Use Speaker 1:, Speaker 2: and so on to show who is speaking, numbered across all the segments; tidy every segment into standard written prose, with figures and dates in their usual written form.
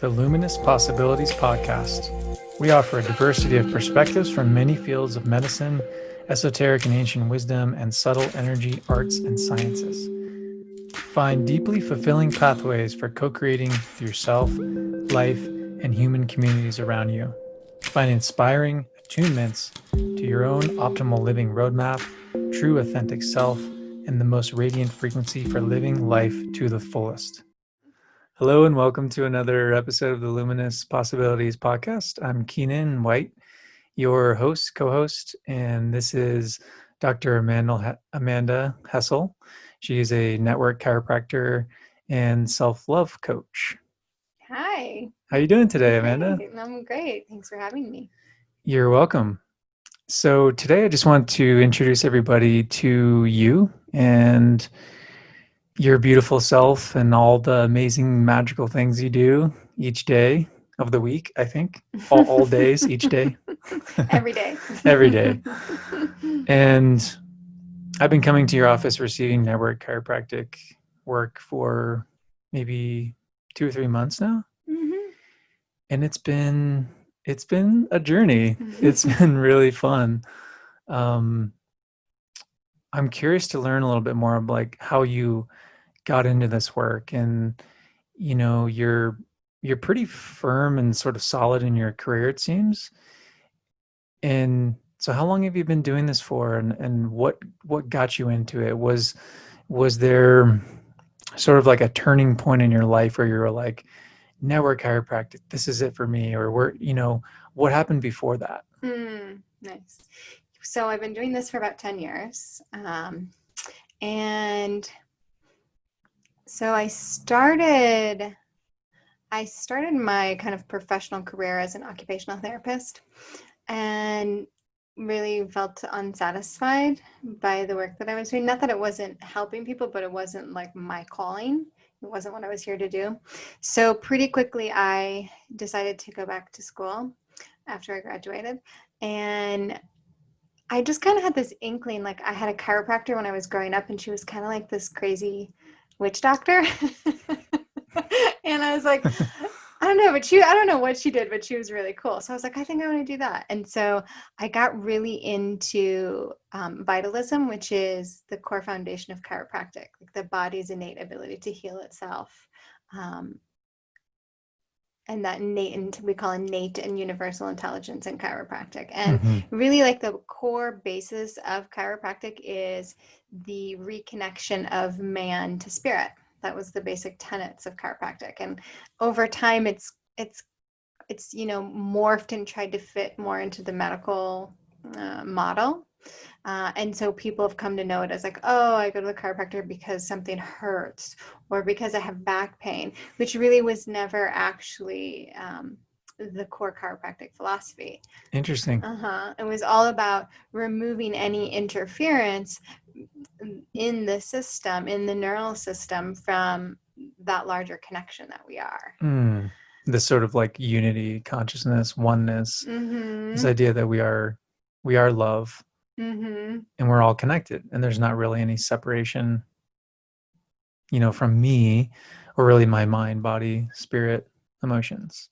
Speaker 1: the Luminous Possibilities Podcast. We offer a diversity of perspectives from many fields of medicine, esoteric and ancient wisdom, and subtle energy, arts, and sciences. Find deeply fulfilling pathways for co-creating yourself, life, and human communities around you. Find inspiring attunements to your own optimal living roadmap, true authentic self, and the most radiant frequency for living life to the fullest. Hello and welcome to another episode of the Luminous Possibilities Podcast. I'm Keenan White, your host, co-host, and this is Dr. Amanda Hessel. She is a network chiropractor and self-love coach.
Speaker 2: Hi.
Speaker 1: How are you doing today, Amanda?
Speaker 2: Hey, I'm great. Thanks for having me.
Speaker 1: You're welcome. So today I just want to introduce everybody to you and your beautiful self and all the amazing magical things you do each day of the week, I think. All days, each day.
Speaker 2: Every day.
Speaker 1: Every day. And I've been coming to your office receiving network chiropractic work for maybe 2 or 3 months now.
Speaker 2: Mm-hmm.
Speaker 1: And it's been a journey. It's been really fun. I'm curious to learn a little bit more of like how you got into this work, and you're pretty firm and sort of solid in your career, it seems. And so how long have you been doing this for, and what got you into it? Was there sort of like a turning point in your life where you were like, network chiropractic, this is it for me? Or what happened before that?
Speaker 2: Nice. So I've been doing this for about 10 years. And so I started my kind of professional career as an occupational therapist and really felt unsatisfied by the work that I was doing. Not that it wasn't helping people, but it wasn't like my calling. It wasn't what I was here to do. So pretty quickly, I decided to go back to school after I graduated. And I just kind of had this inkling, like I had a chiropractor when I was growing up, and she was kind of like this crazy witch doctor. And I was like, I don't know what she did, but she was really cool. So I was like, I think I want to do that. And so I got really into vitalism, which is the core foundation of chiropractic, like the body's innate ability to heal itself. And that we call innate and universal intelligence in chiropractic. And really like the core basis of chiropractic is the reconnection of man to spirit. That was the basic tenets of chiropractic. And over time, it's morphed and tried to fit more into the medical model. And so people have come to know it as like, oh, I go to the chiropractor because something hurts or because I have back pain, which really was never actually the core chiropractic philosophy.
Speaker 1: Interesting.
Speaker 2: It was all about removing any interference in the system, in the neural system, from that larger connection that we are.
Speaker 1: This sort of like unity, consciousness, oneness, this idea that we are love. And we're all connected, and there's not really any separation, from me, or really my mind, body, spirit, emotions.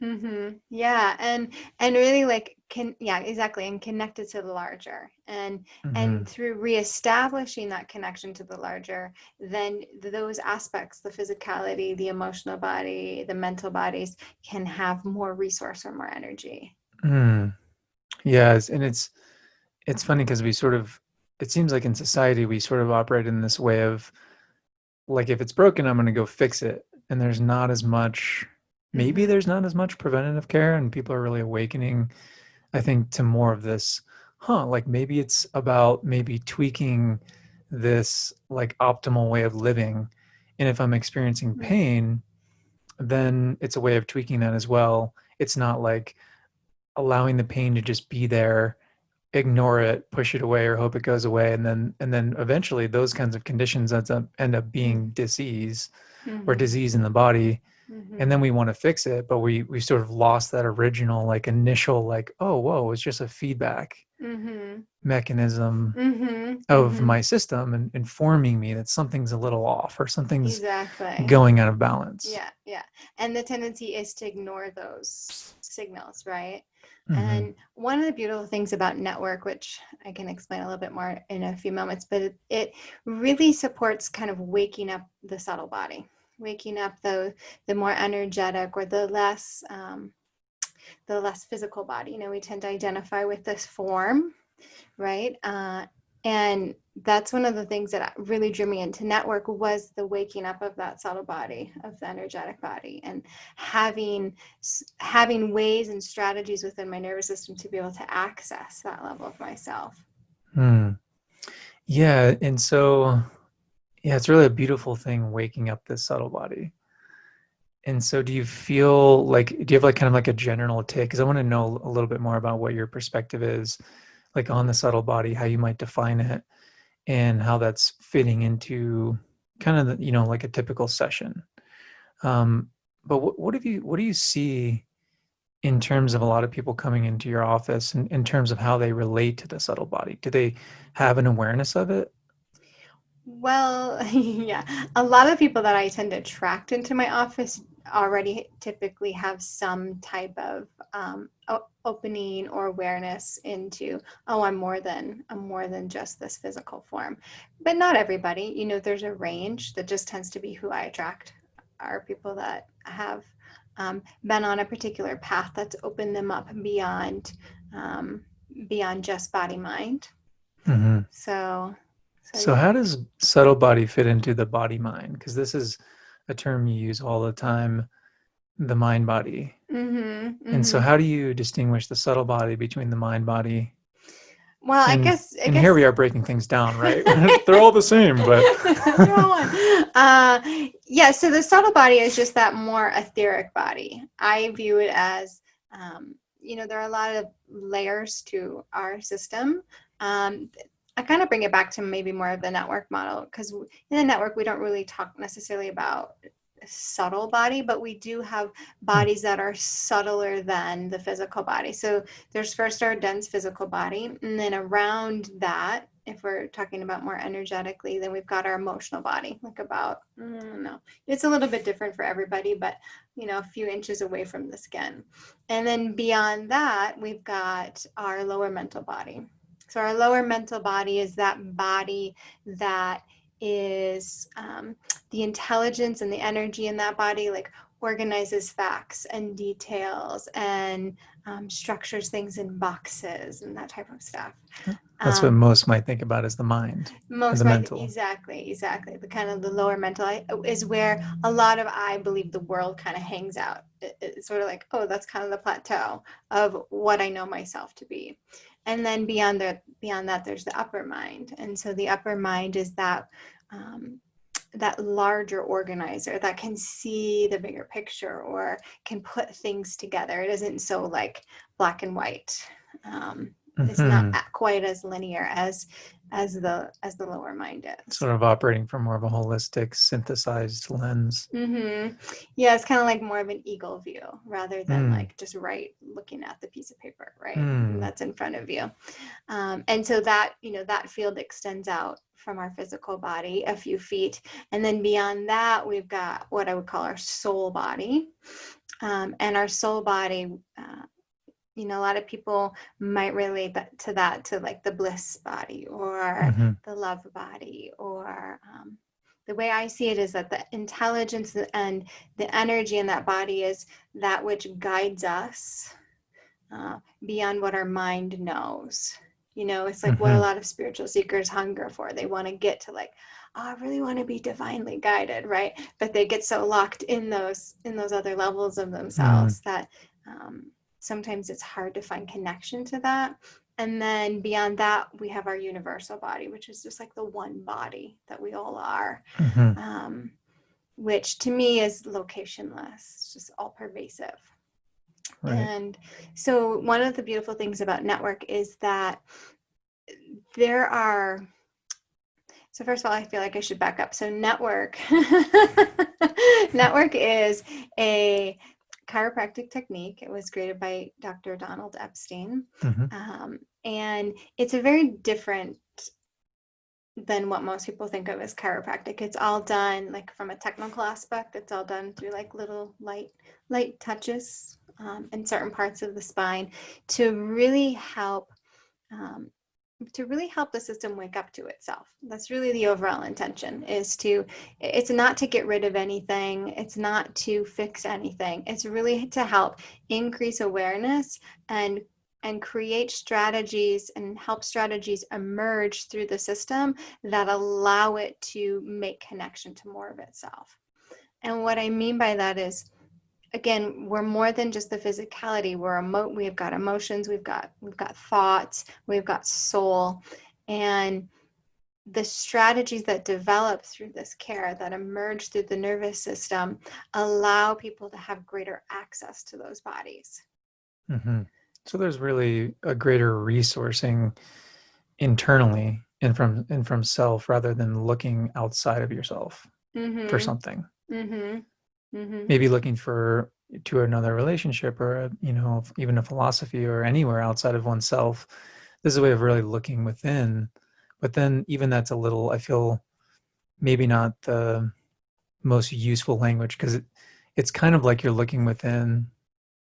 Speaker 2: Yeah. And really like exactly. And connected to the larger, and through reestablishing that connection to the larger, then those aspects, the physicality, the emotional body, the mental bodies, can have more resource or more energy.
Speaker 1: Yes. And it's funny because it seems like in society, we sort of operate in this way of like, if it's broken, I'm going to go fix it. And there's not as much preventative care, and people are really awakening, I think, to more of this, like maybe it's about maybe tweaking this like optimal way of living. And if I'm experiencing pain, then it's a way of tweaking that as well. It's not like allowing the pain to just be there, ignore it, push it away, or hope it goes away, and then eventually those kinds of conditions end up being disease or disease in the body. And then we want to fix it, but we sort of lost that original like initial like, oh whoa, it's just a feedback.
Speaker 2: Mm-hmm.
Speaker 1: mechanism
Speaker 2: Mm-hmm.
Speaker 1: of
Speaker 2: Mm-hmm.
Speaker 1: my system and informing me that something's a little off or something's
Speaker 2: Exactly.
Speaker 1: going out of balance.
Speaker 2: Yeah, yeah. And the tendency is to ignore those signals, right?
Speaker 1: Hmm.
Speaker 2: And one of the beautiful things about network, which I can explain a little bit more in a few moments, but it really supports kind of waking up the subtle body, waking up the more energetic or the less physical body. You know, we tend to identify with this form, right? And that's one of the things that really drew me into network was the waking up of that subtle body, of the energetic body, and having ways and strategies within my nervous system to be able to access that level of myself.
Speaker 1: Yeah. And so, yeah, it's really a beautiful thing waking up this subtle body. And so do you feel like, do you have like kind of like a general take? Because I want to know a little bit more about what your perspective is, like on the subtle body, how you might define it, and how that's fitting into kind of the, like a typical session. But what do you see in terms of a lot of people coming into your office and in terms of how they relate to the subtle body? Do they have an awareness of it?
Speaker 2: Well, yeah, a lot of people that I tend to attract into my office already typically have some type of opening or awareness into, oh, I'm more than just this physical form. But not everybody. You know, there's a range that just tends to be who I attract are people that have been on a particular path that's opened them up um, beyond just body mind.
Speaker 1: Hmm.
Speaker 2: So, so
Speaker 1: So
Speaker 2: yeah.
Speaker 1: how does subtle body fit into the body mind? Because this is a term you use all the time, the mind body.
Speaker 2: Mm-hmm,
Speaker 1: And so
Speaker 2: mm-hmm.
Speaker 1: how do you distinguish the subtle body between the mind body?
Speaker 2: Well, I
Speaker 1: And
Speaker 2: guess, I
Speaker 1: and here
Speaker 2: guess
Speaker 1: we are breaking things down, right? They're all the same, but
Speaker 2: they're all one. Yeah, so the subtle body is just that more etheric body. I view it as, there are a lot of layers to our system. Um, I kind of bring it back to maybe more of the network model because in the network, we don't really talk necessarily about subtle body, but we do have bodies that are subtler than the physical body. So there's first our dense physical body, and then around that, if we're talking about more energetically, then we've got our emotional body, like about, no, it's a little bit different for everybody, but a few inches away from the skin. And then beyond that, we've got our lower mental body. So our lower mental body is that body that is the intelligence and the energy in that body, like organizes facts and details and structures things in boxes and that type of stuff.
Speaker 1: that's what
Speaker 2: Um,
Speaker 1: most might think about as the mind or
Speaker 2: most
Speaker 1: the
Speaker 2: might
Speaker 1: mental.
Speaker 2: exactly the kind of the lower mental is where a lot of, I believe, the world kind of hangs out. It's sort of like, oh, that's kind of the plateau of what I know myself to be. And then beyond that there's the upper mind. And so the upper mind is um, that larger organizer that can see the bigger picture or can put things together. It isn't so like black and white. It's not
Speaker 1: Hmm.
Speaker 2: quite as linear as the lower mind is.
Speaker 1: Sort of operating from more of a holistic, synthesized lens.
Speaker 2: Mm-hmm. Yeah, it's kind of like more of an eagle view rather than
Speaker 1: Mm.
Speaker 2: like just looking at the piece of paper, right?
Speaker 1: Mm.
Speaker 2: That's in front of you. And so that field extends out from our physical body a few feet. And then beyond that, we've got what I would call our soul body. And our soul body, a lot of people might relate to like the bliss body or
Speaker 1: Hmm.
Speaker 2: the love body, or the way I see it is that the intelligence and the energy in that body is that which guides us beyond what our mind knows. It's like what a
Speaker 1: Hmm.
Speaker 2: lot of spiritual seekers hunger for. They want to get to like, oh, I really want to be divinely guided, right? But they get so locked in those other levels of
Speaker 1: Mm.
Speaker 2: themselves that sometimes it's hard to find connection to that. And then beyond that, we have our universal body, which is just like the one body that we all are,
Speaker 1: Hmm.
Speaker 2: um, which to me is locationless. It's just all pervasive.
Speaker 1: Right.
Speaker 2: And so one of the beautiful things about network is that there are, so first of all, I feel like I should back up. So network, network is a chiropractic technique. It was created by Dr. Donald Epstein.
Speaker 1: Mm-hmm.
Speaker 2: And it's a very different than what most people think of as chiropractic. It's all done like from a technical aspect. It's all done through like little light touches in certain parts of the spine to really help the system wake up to itself. That's really the overall intention, it's not to get rid of anything. It's not to fix anything. It's really to help increase awareness and create strategies and help strategies emerge through the system that allow it to make connection to more of itself. And what I mean by that is, again, we're more than just the physicality. We've got emotions, we've got thoughts, we've got soul, and the strategies that develop through this care that emerge through the nervous system allow people to have greater access to those bodies.
Speaker 1: Mm-hmm. So there's really a greater resourcing internally and from self rather than looking outside of yourself for something. Maybe looking to another relationship or even a philosophy or anywhere outside of oneself. This is a way of really looking within. But then even that's a little, I feel, maybe not the most useful language, because it's kind of like you're looking within,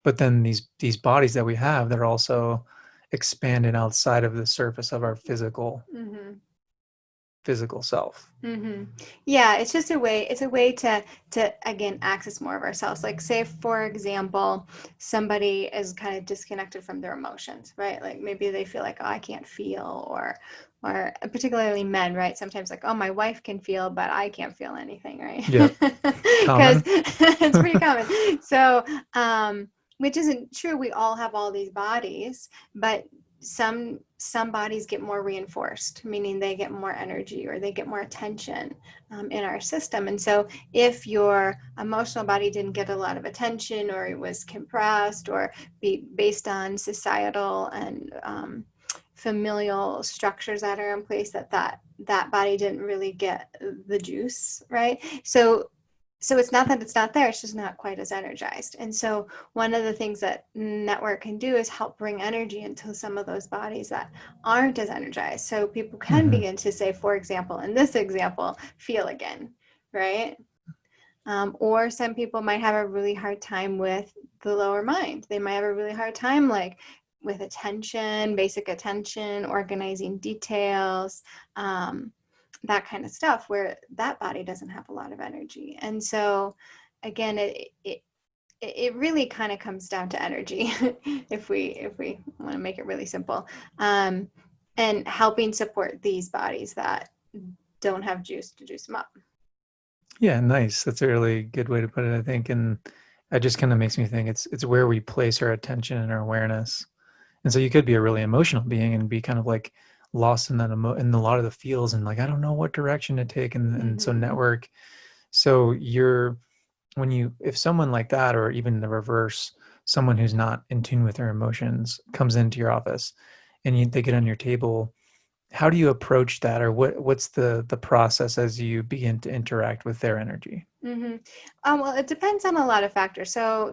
Speaker 1: but then these bodies that we have, they're also expanded outside of the surface of our physical self.
Speaker 2: Yeah, it's just a way. It's a way to again access more of ourselves. Like, say for example, somebody is kind of disconnected from their emotions, right? Like maybe they feel like, oh, I can't feel, or particularly men, right? Sometimes like, oh, my wife can feel, but I can't feel anything, right?
Speaker 1: Yeah,
Speaker 2: Because
Speaker 1: common.
Speaker 2: it's pretty common. So, which isn't true. We all have all these bodies, but some bodies get more reinforced, meaning they get more energy or they get more attention in our system. And so if your emotional body didn't get a lot of attention, or it was compressed, or based on societal and familial structures that are in place, that body didn't really get the juice, right? So it's not that it's not there, it's just not quite as energized. And so one of the things that network can do is help bring energy into some of those bodies that aren't as energized. So people can begin to say, for example, in this example, feel again, right? Or some people might have a really hard time with the lower mind. They might have a really hard time with attention, basic attention, organizing details, that kind of stuff, where that body doesn't have a lot of energy. And so again, it really kind of comes down to energy if we want to make it really simple, and helping support these bodies that don't have juice to juice them up.
Speaker 1: Yeah, nice. That's a really good way to put it, I think. And it just kind of makes me think it's where we place our attention and our awareness. And so you could be a really emotional being and be kind of like lost in that in a lot of the feels, and like, I don't know what direction to take. And so network. So if someone like that, or even the reverse, someone who's not in tune with their emotions comes into your office and they get on your table, how do you approach that, or what's the process as you begin to interact with their energy?
Speaker 2: Well, it depends on a lot of factors. So,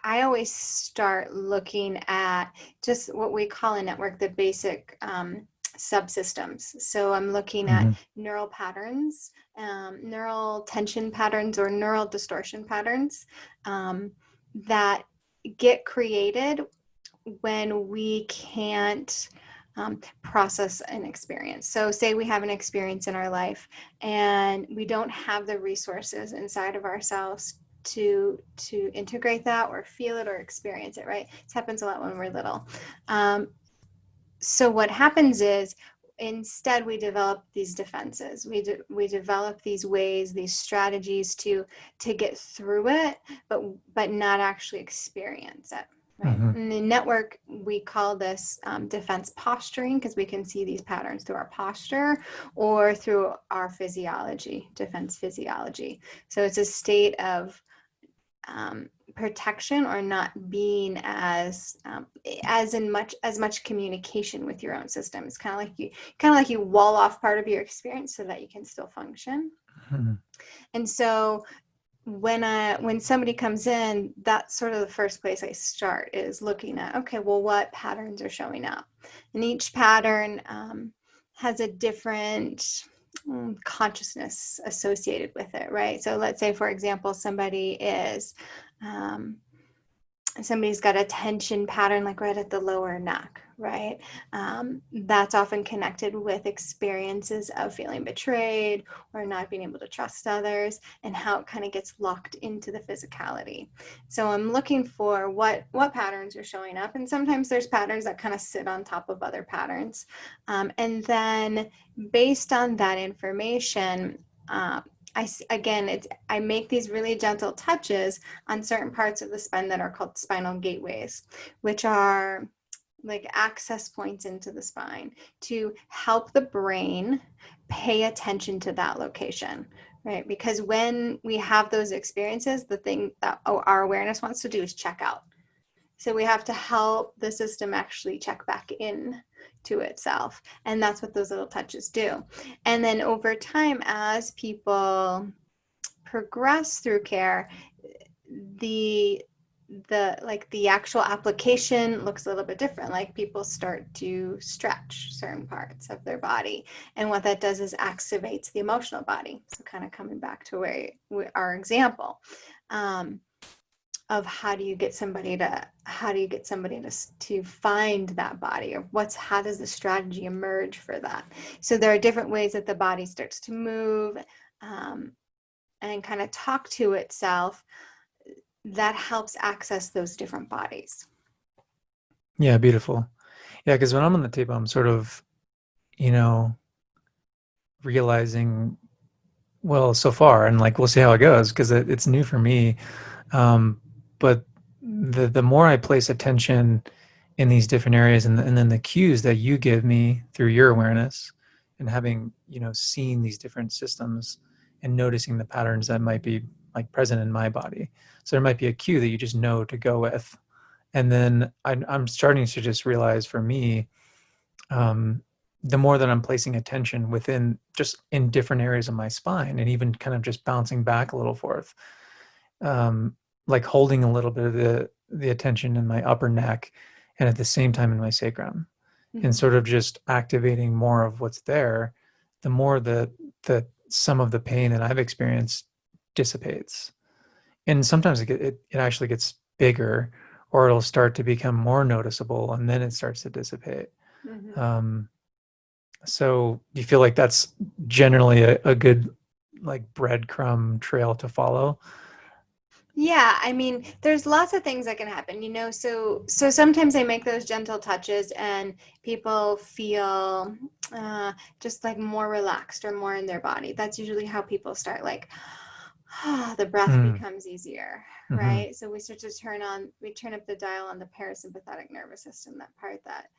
Speaker 2: I always start looking at just what we call a network, the basic subsystems. So I'm looking at neural patterns, neural tension patterns, or neural distortion patterns that get created when we can't process an experience. So say we have an experience in our life and we don't have the resources inside of ourselves to integrate that or feel it or experience it, right? This happens a lot when we're little. So what happens is, instead we develop these defenses. We develop these ways, these strategies to get through it, but not actually experience it. Right. In the network, we call this defense posturing, because we can see these patterns through our posture or through our physiology, defense physiology. So it's a state of protection, or not being as much communication with your own system. It's kind of like you wall off part of your experience so that you can still function. And so when somebody comes in, that's sort of the first place I start, is looking at, okay, well, what patterns are showing up? And each pattern has a different consciousness associated with it, right? So let's say, for example, somebody's got a tension pattern like right at the lower neck, right? That's often connected with experiences of feeling betrayed or not being able to trust others, and how it kind of gets locked into the physicality. So I'm looking for what patterns are showing up, and sometimes there's patterns that kind of sit on top of other patterns. And then based on that information, I make these really gentle touches on certain parts of the spine that are called spinal gateways, which are like access points into the spine to help the brain pay attention to that location, right? Because when we have those experiences, the thing that our awareness wants to do is check out. So we have to help the system actually check back in to itself. And that's what those little touches do. And then over time, as people progress through care, the the actual application looks a little bit different. Like people start to stretch certain parts of their body, and what that does is activates the emotional body. So kind of coming back to our example, of how do you get somebody to find that body, or how does the strategy emerge for that? So there are different ways that the body starts to move, and kind of talk to itself, that helps access those different bodies.
Speaker 1: Yeah, beautiful. Yeah, because when I'm on the table, I'm sort of, realizing, well, so far, and like we'll see how it goes, because it's new for me. But the more I place attention in these different areas, and then the cues that you give me through your awareness, and having seen these different systems and noticing the patterns that might be like present in my body. So there might be a cue that you just know to go with, and then I'm starting to just realize for me, the more that I'm placing attention within just in different areas of my spine, and even kind of just bouncing back a little forth, like holding a little bit of the attention in my upper neck, and at the same time in my sacrum, and sort of just activating more of what's there, the more that some of the pain that I've experienced dissipates. And sometimes it actually gets bigger, or it'll start to become more noticeable, and then it starts to dissipate. So do you feel like that's generally a good like breadcrumb trail to follow?
Speaker 2: Yeah, I mean, there's lots of things that can happen, so sometimes I make those gentle touches and people feel just like more relaxed or more in their body. That's usually how people start, like, the breath becomes easier, right? So we start to turn up the dial on the parasympathetic nervous system, that part that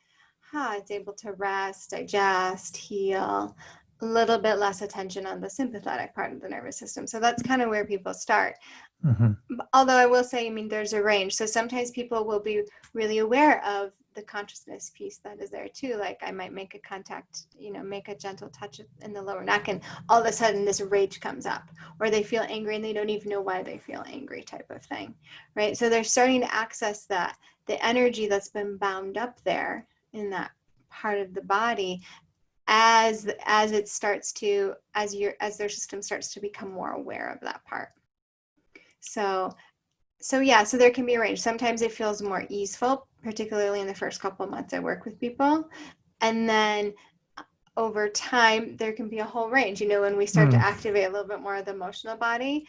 Speaker 2: it's able to rest, digest, heal, a little bit less attention on the sympathetic part of the nervous system. So that's kind of where people start. Although I will say, I mean, there's a range. So sometimes people will be really aware of the consciousness piece that is there too. Like I might make a contact, make a gentle touch in the lower neck, and all of a sudden this rage comes up, or they feel angry and they don't even know why they feel angry, type of thing, right? So they're starting to access the energy that's been bound up there in that part of the body, as their system starts to become more aware of that part. So yeah, so there can be a range. Sometimes it feels more easeful, particularly in the first couple of months I work with people. And then over time, there can be a whole range. When we start to activate a little bit more of the emotional body,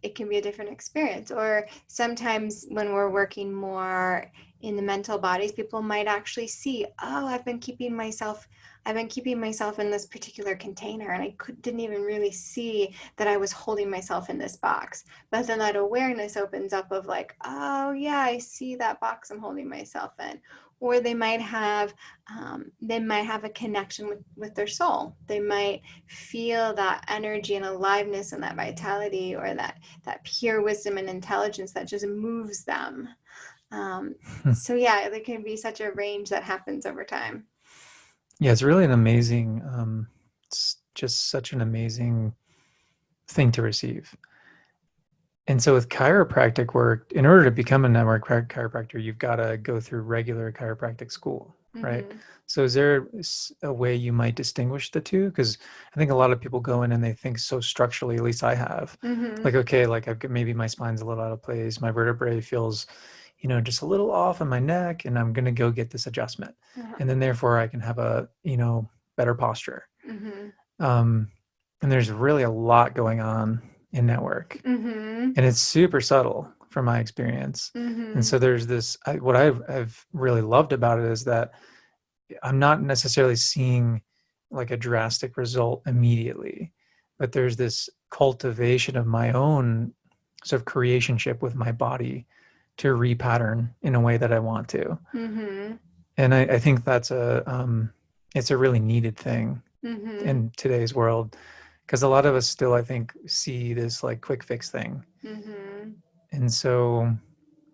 Speaker 2: it can be a different experience. Or sometimes when we're working more in the mental bodies, people might actually see, I've been keeping myself in this particular container, and I didn't even really see that I was holding myself in this box. But then that awareness opens up of like, oh yeah, I see that box I'm holding myself in. Or they might have a connection with their soul. They might feel that energy and aliveness and that vitality, or that pure wisdom and intelligence that just moves them. So yeah, there can be such a range that happens over time.
Speaker 1: Yeah, it's really an amazing, it's just such an amazing thing to receive. And so with chiropractic work, in order to become a network chiropractor, you've got to go through regular chiropractic school, right?
Speaker 2: Mm-hmm.
Speaker 1: So is there a way you might distinguish the two? Because I think a lot of people go in and they think so structurally, at least I have,
Speaker 2: Mm-hmm.
Speaker 1: like, okay, like I've got, maybe my spine's a little out of place, my vertebrae feels, just a little off in my neck, and I'm going to go get this adjustment.
Speaker 2: Uh-huh.
Speaker 1: And then therefore I can have a, better posture.
Speaker 2: Mm-hmm.
Speaker 1: Um, and there's really a lot going on in network,
Speaker 2: Mm-hmm.
Speaker 1: and it's super subtle from my experience. And
Speaker 2: Mm-hmm.
Speaker 1: so there's this, what I've really loved about it is that I'm not necessarily seeing like a drastic result immediately, but there's this cultivation of my own sort of creationship with my body to repattern in a way that I want to.
Speaker 2: Mm-hmm.
Speaker 1: And I think that's it's a really needed thing
Speaker 2: Mm-hmm.
Speaker 1: in today's world, because a lot of us still, I think, see this like quick fix thing.
Speaker 2: Mm-hmm.
Speaker 1: And so,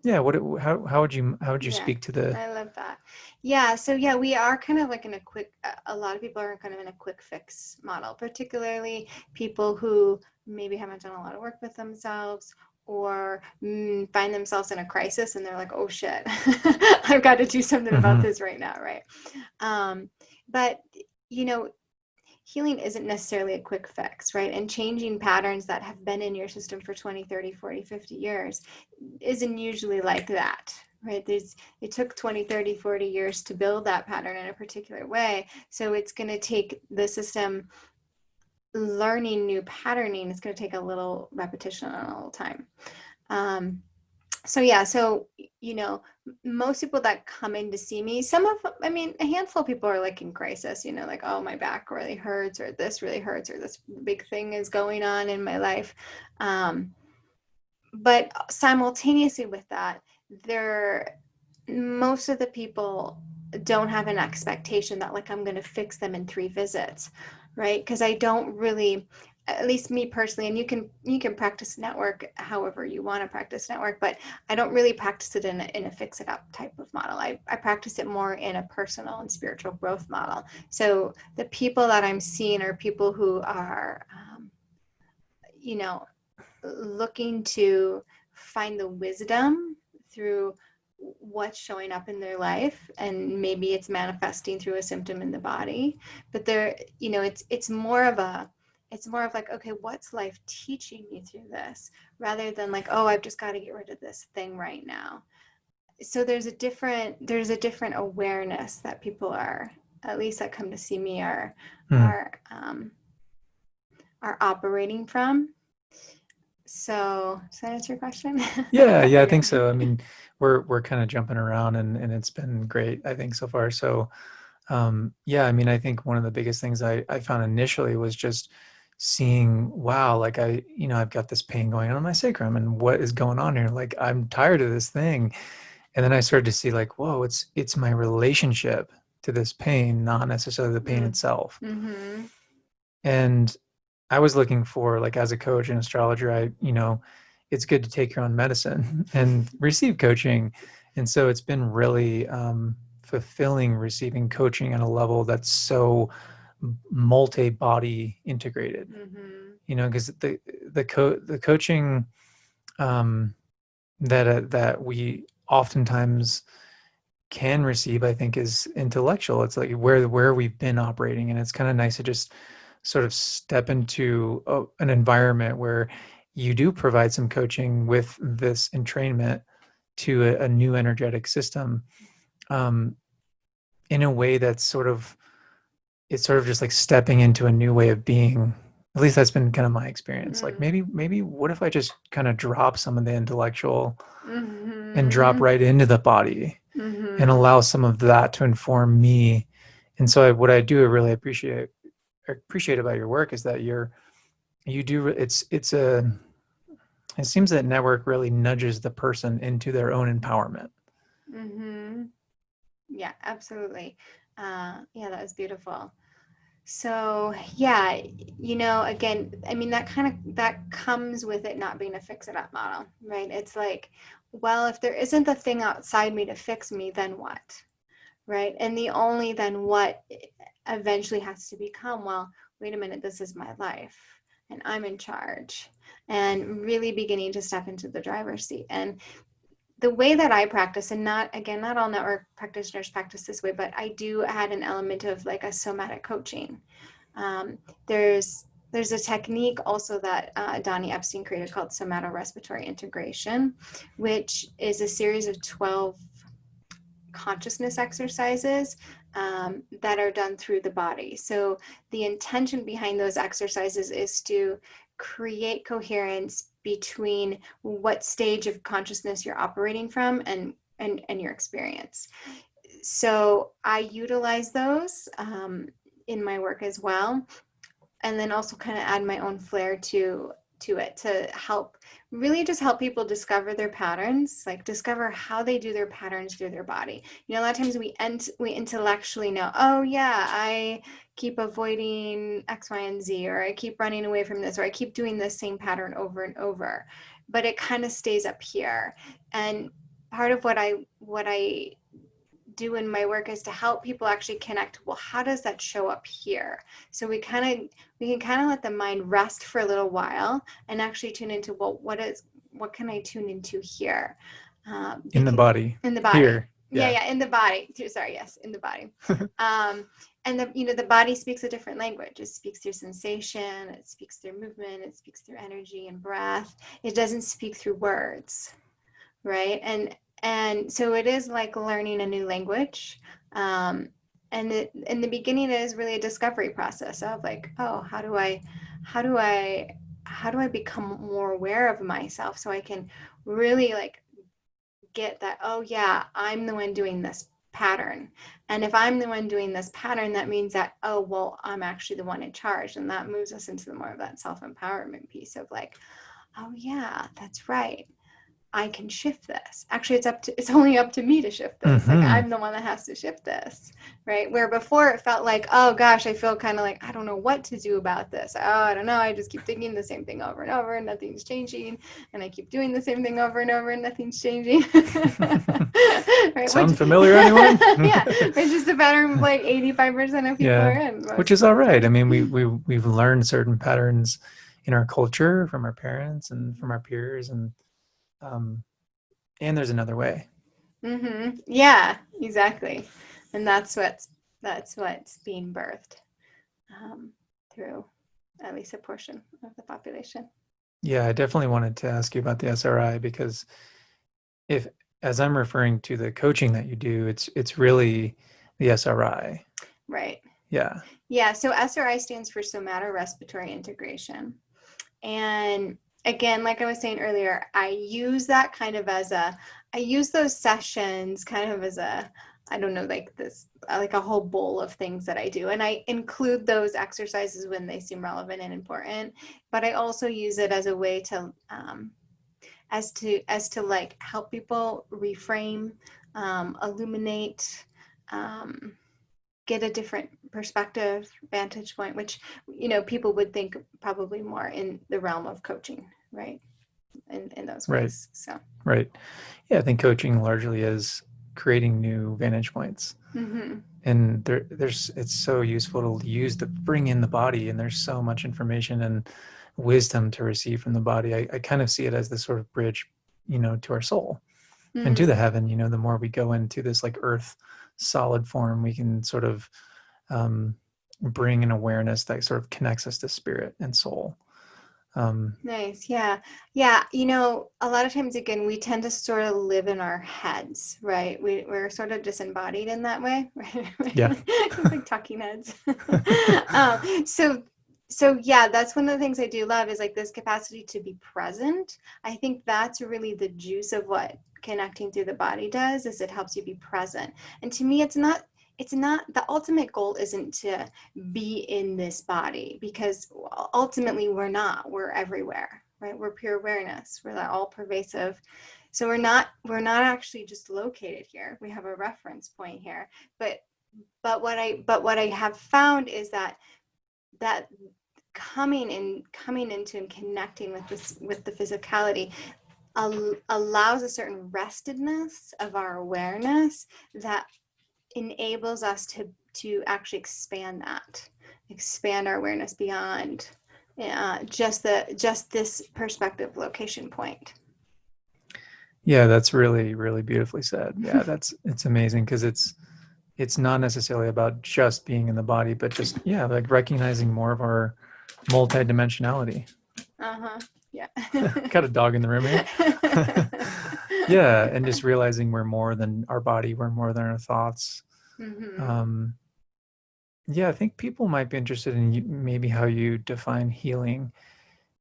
Speaker 1: yeah, how would you
Speaker 2: Yeah,
Speaker 1: speak to the?
Speaker 2: I love that. Yeah, so yeah, we are kind of like in a quick, a lot of people are kind of in a quick fix model, particularly people who maybe haven't done a lot of work with themselves or find themselves in a crisis and they're like, oh shit, I've got to do something about
Speaker 1: Mhm.
Speaker 2: this right now, right? Um, but, you know, healing isn't necessarily a quick fix, right? And changing patterns that have been in your system for 20, 30, 40, 50 years isn't usually like that, right? It took 20, 30, 40 years to build that pattern in a particular way. So it's going to take the system learning new patterning. It's going to take a little repetition and a little time. So yeah, so most people that come in to see me, a handful of people are like in crisis, like, oh, my back really hurts, or this really hurts, or this big thing is going on in my life. But simultaneously with that, most of the people don't have an expectation that like I'm going to fix them in 3 visits, right? Because I don't really, at least me personally, and you can practice network however you want to practice network, but I don't really practice it in a fix it up type of model. I practice it more in a personal and spiritual growth model. So the people that I'm seeing are people who are you know looking to find the wisdom through what's showing up in their life, and maybe it's manifesting through a symptom in the body, but it's more of like, okay, what's life teaching me through this, rather than like, oh, I've just got to get rid of this thing right now. So there's a different awareness that people are, at least that come to see me,
Speaker 1: Hmm.
Speaker 2: are um, are operating from. So does that answer your question?
Speaker 1: Yeah, I
Speaker 2: Okay.
Speaker 1: think so. I mean, we're kind of jumping around, and it's been great, I think, so far. So, yeah, I mean, I think one of the biggest things I found initially was just seeing, wow, like I've got this pain going on in my sacrum, and what is going on here? Like, I'm tired of this thing. And then I started to see like, whoa, it's my relationship to this pain, not necessarily the pain itself.
Speaker 2: Mm-hmm.
Speaker 1: And I was looking for, like, as a coach and astrologer, it's good to take your own medicine and receive coaching. And so it's been really fulfilling receiving coaching at a level that's so multi-body integrated.
Speaker 2: Mm-hmm.
Speaker 1: Because the coaching that we oftentimes can receive, I think, is intellectual. It's like where we've been operating, and it's kind of nice to just sort of step into an environment where you do provide some coaching with this entrainment to a new energetic system, um, in a way that's it's sort of just like stepping into a new way of being. At least that's been kind of my experience. Like, maybe what if I just kind of drop some of the intellectual and drop
Speaker 2: Mm-hmm.
Speaker 1: right into the body and
Speaker 2: Mm-hmm.
Speaker 1: allow some of that to inform me. And so what I do really appreciate about your work is that you do it seems that network really nudges the person into their own empowerment.
Speaker 2: Mm-hmm. Yeah, absolutely. Yeah, that was beautiful. So yeah, again, I mean, that comes with it not being a fix it up model, right? It's like, well, if there isn't a thing outside me to fix me, then what? Right? And the only then what eventually has to become, well, wait a minute, this is my life. and I'm in charge, and really beginning to step into the driver's seat. And the way that I practice, and not all network practitioners practice this way, but I do add an element of like a somatic coaching. Um, there's a technique also that Donald Epstein created called somatorespiratory integration, which is a series of 12 consciousness exercises that are done through the body. So the intention behind those exercises is to create coherence between what stage of consciousness you're operating from and your experience. So I utilize those in my work as well, and then also kind of add my own flair to it to help people discover their patterns, like discover how they do their patterns through their body. You know, a lot of times we intellectually know, oh yeah, I keep avoiding X, Y, and Z, or I keep running away from this, or I keep doing the same pattern over and over, but it kind of stays up here. And part of what I do in my work is to help people actually connect, well, how does that show up here? So we can kind of let the mind rest for a little while and actually tune into, well, what can I tune into here?
Speaker 1: In the body.
Speaker 2: In the body.
Speaker 1: Here.
Speaker 2: Yeah, in the body. Sorry, yes, in the body. And the body speaks a different language. It speaks through sensation, it speaks through movement, it speaks through energy and breath. It doesn't speak through words, right? And so it is like learning a new language. And in the beginning, it is really a discovery process of like, oh, how do I become more aware of myself so I can really like get that, oh yeah, I'm the one doing this pattern. And if I'm the one doing this pattern, that means that, oh, well, I'm actually the one in charge. And that moves us into more of that self-empowerment piece of like, oh yeah, that's right, I can shift this. Actually, it's only up to me to shift this.
Speaker 1: Mm-hmm.
Speaker 2: Like I'm the one that has to shift this, right? Where before it felt like, oh gosh, I feel kind of like, I don't know what to do about this. Oh, I don't know. I just keep thinking the same thing over and over and nothing's changing. And I keep doing the same thing over and over and nothing's changing. Right?
Speaker 1: Sound familiar, anyone?
Speaker 2: Yeah, it's just a pattern like 85% of people are in.
Speaker 1: Which is all right. I mean, we've learned certain patterns in our culture from our parents and from our peers, and there's another way.
Speaker 2: Mm-hmm. Yeah, exactly. And that's what's being birthed through at least a portion of the population.
Speaker 1: Yeah, I definitely wanted to ask you about the SRI, because as I'm referring to the coaching that you do, it's really the SRI.
Speaker 2: Right.
Speaker 1: Yeah.
Speaker 2: Yeah. So SRI stands for somatorespiratory integration. And again, like I was saying earlier, I use that kind of I use those sessions kind of as I don't know, like this, like a whole bowl of things that I do. And I include those exercises when they seem relevant and important, but I also use it as a way to, as to like help people reframe, illuminate, get a different perspective, vantage point, which, people would think probably more in the realm of coaching, right? In those ways. So.
Speaker 1: Right. Yeah, I think coaching largely is creating new vantage points.
Speaker 2: Mm-hmm.
Speaker 1: And it's so useful to bring in the body, and there's so much information and wisdom to receive from the body. I kind of see it as this sort of bridge, to our soul, mm-hmm. and to the heaven. The more we go into this like earth solid form, we can sort of bring an awareness that sort of connects us to spirit and soul.
Speaker 2: Nice. Yeah. A lot of times, again, we tend to sort of live in our heads, right? We're sort of disembodied in that way, right?
Speaker 1: Yeah.
Speaker 2: Like talking heads. So yeah, that's one of the things I do love is like this capacity to be present. I think that's really the juice of what connecting through the body does, is it helps you be present. And to me, it's not the ultimate goal isn't to be in this body, because ultimately we're everywhere, right? We're pure awareness. We're all pervasive. So we're not actually just located here. We have a reference point here. But what I have found is that coming into and connecting with the physicality allows a certain restedness of our awareness that enables us to actually expand our awareness beyond just this perspective location point.
Speaker 1: Yeah, that's really, really beautifully said. Yeah, it's amazing because it's not necessarily about just being in the body, but just, yeah, like recognizing more of our multidimensionality.
Speaker 2: Uh-huh. Yeah.
Speaker 1: Got a dog in the room here. Yeah, and just realizing we're more than our body, we're more than our thoughts. Um, yeah, I think people might be interested in maybe how you define healing,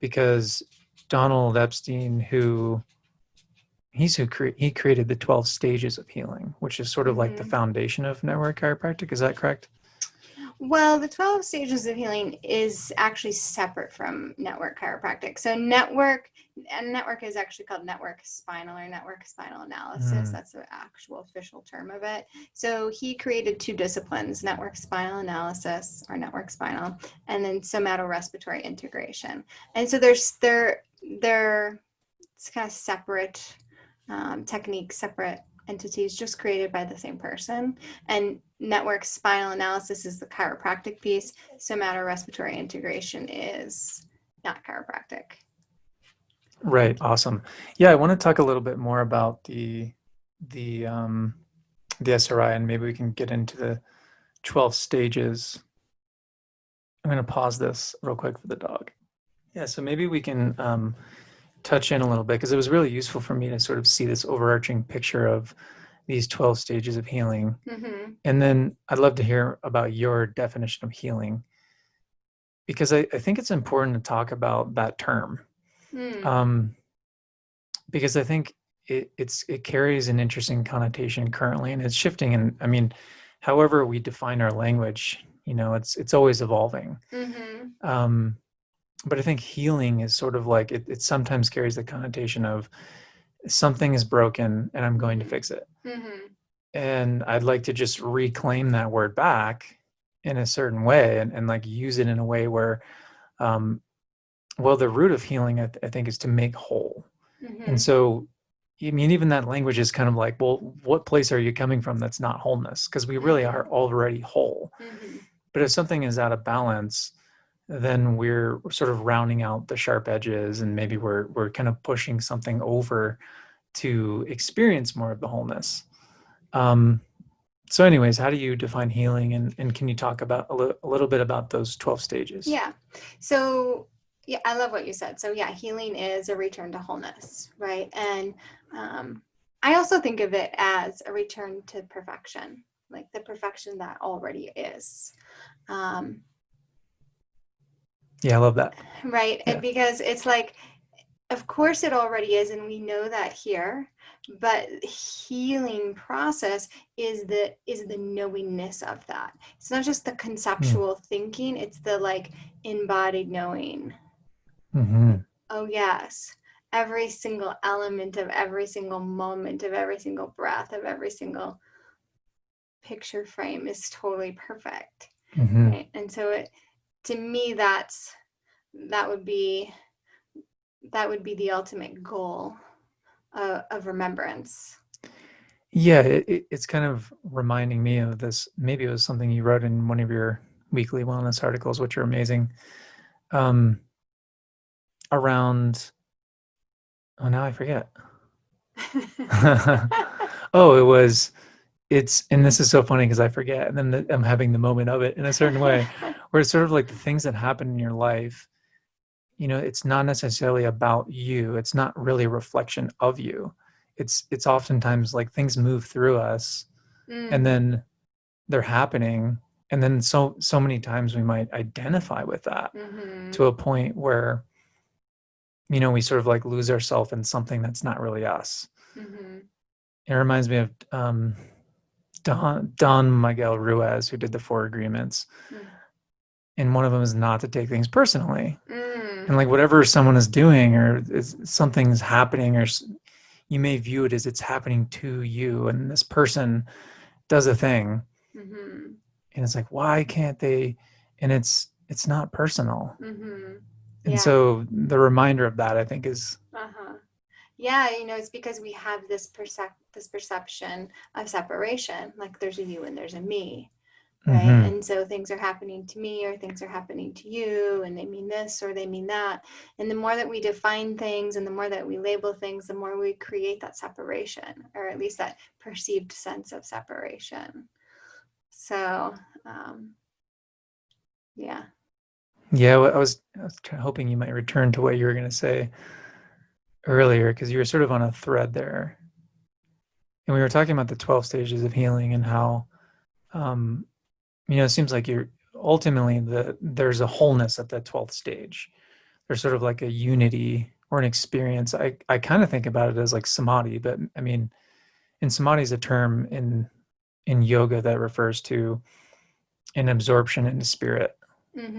Speaker 1: because Donald Epstein, he created the 12 stages of healing, which is sort of like the foundation of network chiropractic. Is that correct?
Speaker 2: Well, the 12 stages of healing is actually separate from network chiropractic. So network is actually called network spinal or network spinal analysis. That's the actual official term of it. So he created two disciplines, network spinal analysis or network spinal, and then somatorespiratory integration. And so they're it's kind of separate techniques, separate entities, just created by the same person. And network spinal analysis is the chiropractic piece. Somatorespiratory integration is not chiropractic.
Speaker 1: Right. Awesome. Yeah, I want to talk a little bit more about the SRI, and maybe we can get into the 12 stages. I'm going to pause this real quick for the dog. Yeah, so maybe we can touch in a little bit, because it was really useful for me to sort of see this overarching picture of these 12 stages of healing. And then I'd love to hear about your definition of healing, because I think it's important to talk about that term. Because I think it carries an interesting connotation currently, and it's shifting. And I mean, however we define our language, it's always evolving. But I think healing is sort of like it sometimes carries the connotation of something is broken and I'm going to fix it. And I'd like to just reclaim that word back in a certain way, and like use it in a way where, well, the root of healing, I think, is to make whole. And so, I mean, even that language is kind of like, well, what place are you coming from that's not wholeness? Because we really are already whole. But if something is out of balance, then we're sort of rounding out the sharp edges, and maybe we're kind of pushing something over to experience more of the wholeness. So anyways, how do you define healing, and can you talk about a little bit about those 12 stages?
Speaker 2: Yeah. So yeah, I love what you said. So yeah, healing is a return to wholeness, right? And I also think of it as a return to perfection, like the perfection that already is.
Speaker 1: Yeah, I love that.
Speaker 2: Right.
Speaker 1: Yeah.
Speaker 2: And because it's like, of course it already is, and we know that here, but healing process is the knowingness of that. It's not just the conceptual thinking, it's the like embodied knowing. Oh yes, every single element of every single moment of every single breath of every single picture frame is totally perfect. Right? And so to me that would be the ultimate goal of remembrance.
Speaker 1: Yeah, it's kind of reminding me of this. Maybe it was something you wrote in one of your weekly wellness articles, which are amazing. Around, oh, now I forget. Oh, and this is so funny because I forget, and then I'm having the moment of it in a certain way, where it's sort of like the things that happen in your life, it's not necessarily about you. It's not really a reflection of you. It's oftentimes like things move through us, and then they're happening, and then so many times we might identify with that to a point where we sort of like lose ourselves in something that's not really us. It reminds me of Don Miguel Ruiz, who did the 4 Agreements, and one of them is not to take things personally. And like whatever someone is doing, or something's happening, or you may view it as it's happening to you, and this person does a thing, and it's like, why can't they? And it's not personal. And so the reminder of that, I think, is
Speaker 2: yeah, it's because we have this perception of separation, like there's a you and there's a me, right?
Speaker 1: Mm-hmm.
Speaker 2: And so things are happening to me or things are happening to you, and they mean this or they mean that. And the more that we define things and the more that we label things, the more we create that separation, or at least that perceived sense of separation. So, yeah.
Speaker 1: Yeah, well, I was hoping you might return to what you were going to say earlier, because you were sort of on a thread there. And we were talking about the 12 stages of healing and how, it seems like you're ultimately there's a wholeness at that 12th stage. There's sort of like a unity or an experience. I kind of think about it as like samadhi, but I mean, and samadhi is a term in yoga that refers to an absorption into spirit,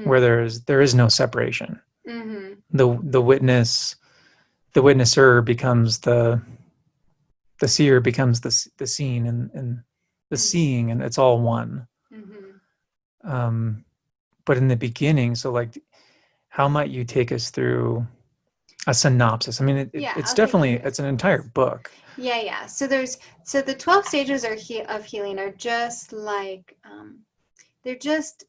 Speaker 1: where there is no separation.
Speaker 2: Mm-hmm.
Speaker 1: The witnesser becomes the seer becomes the seen, and the seeing, and it's all one. But in the beginning, so like, how might you take us through a synopsis? I mean, it's definitely, it's an entire book.
Speaker 2: Yeah. So the 12 stages of healing are just like, they're just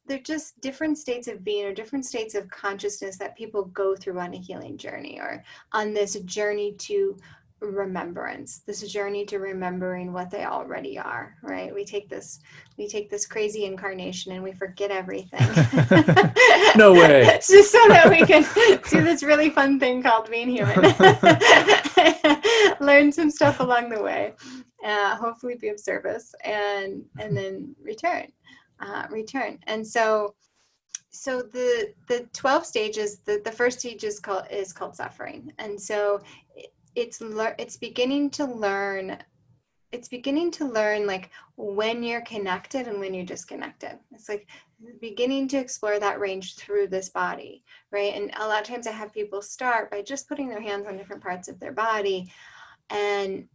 Speaker 2: different states of being or different states of consciousness that people go through on a healing journey, or on this journey to remembrance, this journey to remembering what they already are, right? We take this crazy incarnation and we forget everything.
Speaker 1: No way.
Speaker 2: Just so that we can do this really fun thing called being human. Learn some stuff along the way, hopefully be of service, and then return. And so the 12 stages, the first stage is called suffering. And so it's beginning to learn like when you're connected and when you're disconnected. It's like beginning to explore that range through this body, right? And a lot of times I have people start by just putting their hands on different parts of their body and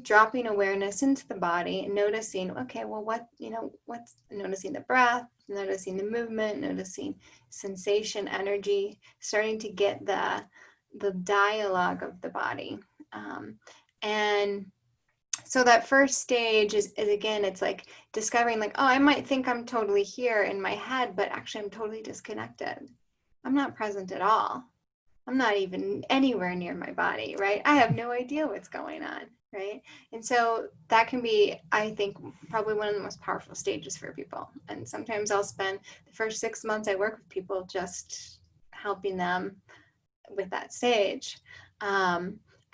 Speaker 2: dropping awareness into the body and noticing, okay, well, what's noticing the breath, noticing the movement, noticing sensation, energy, starting to get the dialogue of the body. And so that first stage is again, it's like discovering like, oh, I might think I'm totally here in my head, but actually I'm totally disconnected. I'm not present at all. I'm not even anywhere near my body, right? I have no idea what's going on, right? And so that can be, I think, probably one of the most powerful stages for people. And sometimes I'll spend the first 6 months I work with people just helping them with that stage.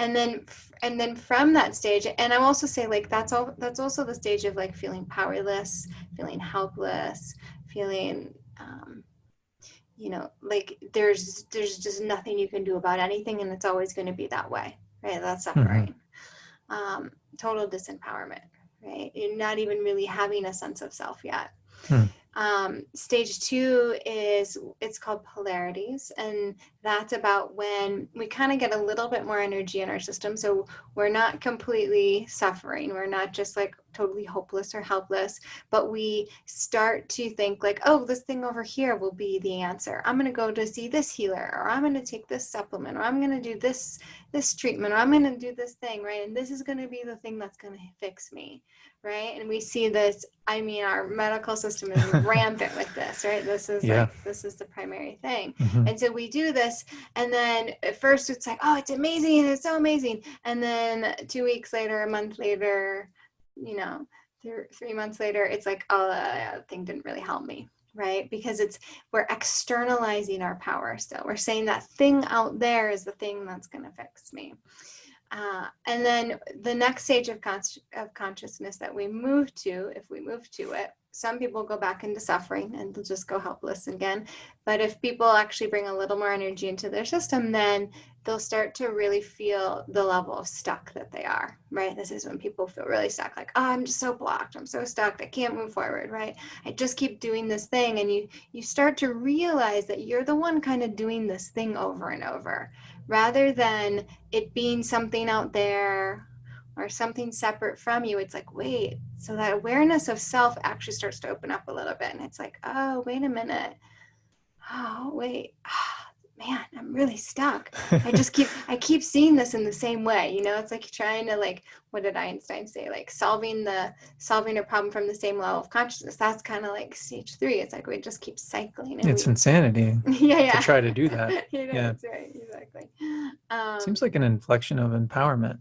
Speaker 2: And then from that stage, and I also say like that's also the stage of like feeling powerless, feeling helpless, feeling like there's just nothing you can do about anything, and it's always going to be that way, right? That's suffering. Total disempowerment, right? You're not even really having a sense of self yet. Stage 2 it's called polarities, and that's about when we kind of get a little bit more energy in our system. So we're not completely suffering. We're not just like totally hopeless or helpless, but we start to think like, oh, this thing over here will be the answer. I'm going to go to see this healer, or I'm going to take this supplement, or I'm going to do this treatment, or I'm going to do this thing, right? And this is going to be the thing that's going to fix me, right? And we see this, I mean, our medical system is rampant with this, right? This is this is the primary thing. And so we do this, and then at first it's like, oh, it's amazing, it's so amazing. And then 2 weeks later, a month later, 3 months later, it's like, oh, that thing didn't really help me, right? Because we're externalizing our power still. We're saying that thing out there is the thing that's going to fix me. And then the next stage of consciousness that we move to, if we move to it, some people go back into suffering and they'll just go helpless again. But if people actually bring a little more energy into their system, then they'll start to really feel the level of stuck that they are, right? This is when people feel really stuck, like, oh, I'm just so blocked. I'm so stuck. I can't move forward, right? I just keep doing this thing. And you start to realize that you're the one kind of doing this thing over and over, rather than it being something out there or something separate from you. It's like, wait, so that awareness of self actually starts to open up a little bit. And it's like, oh, wait a minute. Oh, wait, man, I'm really stuck. I keep seeing this in the same way. It's like trying to, like, what did Einstein say? Like solving a problem from the same level of consciousness. That's kind of like stage 3. It's like we just keep cycling. And
Speaker 1: It's insanity to try to do that.
Speaker 2: That's right. Exactly.
Speaker 1: Seems like an inflection of empowerment,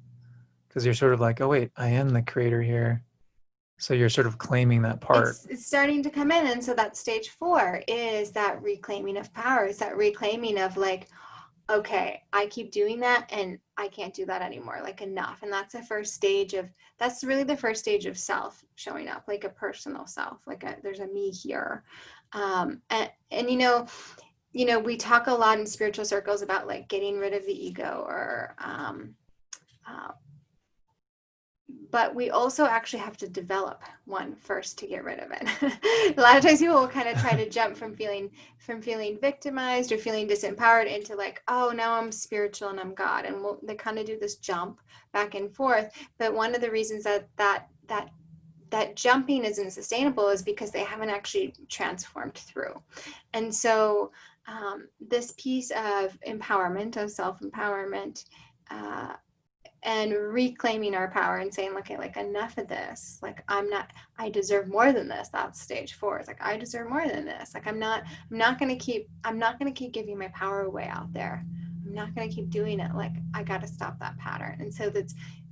Speaker 1: because you're sort of like, oh wait, I am the creator here. So you're sort of claiming that part.
Speaker 2: It's starting to come in. And so that stage 4 is that reclaiming of power. It's that reclaiming of, like, okay, I keep doing that and I can't do that anymore, like, enough. And that's really the first stage of self showing up, like a personal self, like there's a me here. And we talk a lot in spiritual circles about, like, getting rid of the ego, or but we also actually have to develop one first to get rid of it. A lot of times people will kind of try to jump from feeling victimized or feeling disempowered into, like, oh, now I'm spiritual and I'm God. And they kind of do this jump back and forth. But one of the reasons that jumping isn't sustainable is because they haven't actually transformed through. And so this piece of empowerment, of self-empowerment, and reclaiming our power and saying, okay, like, enough of this. Like, I deserve more than this. That's stage 4. It's like, I deserve more than this. Like, I'm not going to keep giving my power away out there. I'm not going to keep doing it. Like, I got to stop that pattern. And so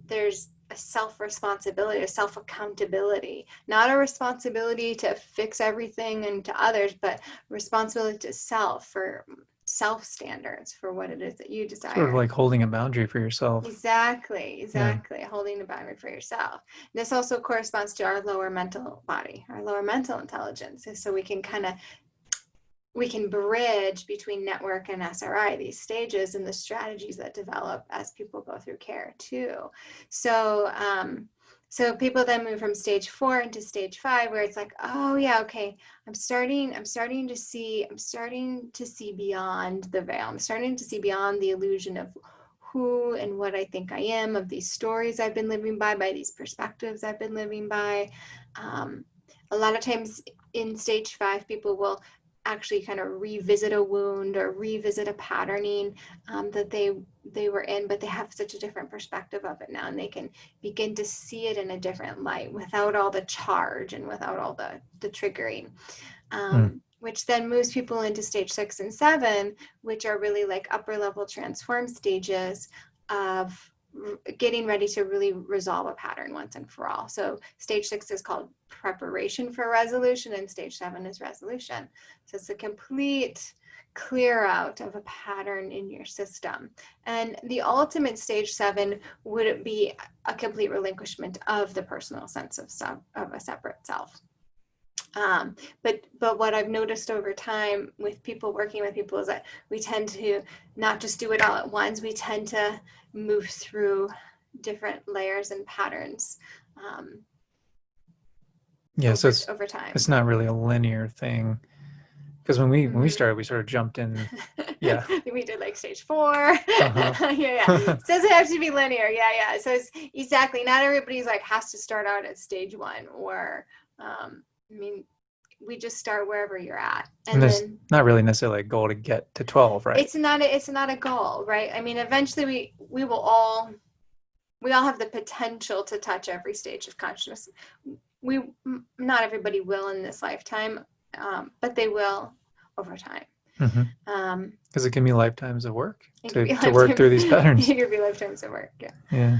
Speaker 2: there's a self-responsibility, a self-accountability, not a responsibility to fix everything and to others, but responsibility to self, for self-standards, for what it is that you desire.
Speaker 1: Sort of like holding a boundary for yourself.
Speaker 2: Exactly. Yeah. Holding a boundary for yourself. This also corresponds to our lower mental body, our lower mental intelligence. So we can bridge between network and SRI, these stages and the strategies that develop as people go through care too. So people then move from stage 4 into stage 5, where it's like, oh yeah, okay, I'm starting to see beyond the veil. I'm starting to see beyond the illusion of who and what I think I am, of these stories I've been living by these perspectives I've been living by. A lot of times in stage 5, people will actually kind of revisit a wound or revisit a patterning that they were in, but they have such a different perspective of it now, and they can begin to see it in a different light without all the charge and without all the triggering, which then moves people into stage 6 and 7, which are really like upper level transform stages of getting ready to really resolve a pattern once and for all. So stage 6 is called preparation for resolution, and stage 7 is resolution. So it's a complete clear out of a pattern in your system. And the ultimate stage 7 would be a complete relinquishment of the personal sense of a separate self. But what I've noticed over time with people, working with people, is that we tend to not just do it all at once. We tend to move through different layers and patterns. So over time.
Speaker 1: It's not really a linear thing. Because when we started, we sort of jumped in. Yeah.
Speaker 2: We did like stage 4. Yeah. It doesn't have to be linear. Yeah. So it's exactly, not everybody's like has to start out at stage 1, or we just start wherever you're at.
Speaker 1: And there's not really necessarily a goal to get to 12, right?
Speaker 2: It's not a goal, right? I mean, eventually we all have the potential to touch every stage of consciousness. Not everybody will in this lifetime, but they will over time.
Speaker 1: Because it can be lifetimes of work to work through these patterns.
Speaker 2: It could be lifetimes of work.
Speaker 1: Yeah.